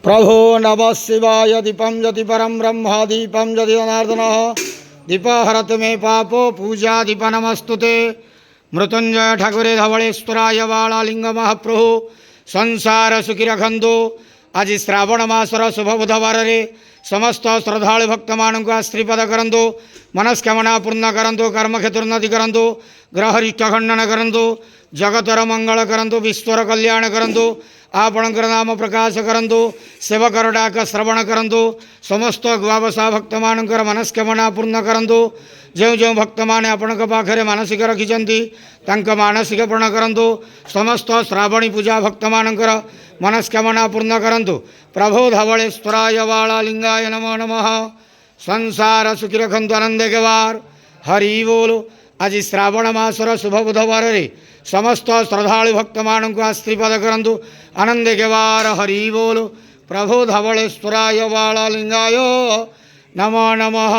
प्रभो नमः शिवाय दीपं ज्योति परं ब्रह्म दीपं ज्योति जनार्दनः दीपहरत मे पापो पूजा दीप नमस्तुते मृत्युंजय ठाकुरे धवलेश्वराय बालालिंग महाप्रभु संसार सुखी रखंतु। आज श्रावण मासर शुभ बुधवार समस्त श्रद्धालु भक्त मानक आश्रीपद करंतु, मनस्कामना पूर्ण करंतु, कर्मक्षेत्रोन्नति करंतु, ग्रहरिष्ट खंडन करंतु, जगतर मंगल करंतु, विश्वर कल्याण करंतु, आपणकर नाम प्रकाश करंतु, सेवकर डाक श्रवण करंतु, समस्त गुआबसा भक्त मानकर मनस्कामना पूर्ण करंतु। जो जो भक्त माने आपणक पाखरे मानसिक रखिछंती तांक मानसिक पूर्ण करंतु। समस्त श्रावणी पूजा भक्त मानकर मनस्कामना पूर्ण करंतु। प्रभो धवलेश्वराय बालालिंगाय नमो नमः। संसार सुखी रखंतु आनंदे के वार हरि बोलो। आज श्रावण मासर शुभ बुधवार समस्त श्रद्धालु भक्त मानक आश्रीपद करंतु आनंदे के वार हरि बोलो। प्रभो धवलेश्वराय बालालिंगाय नमो नमः।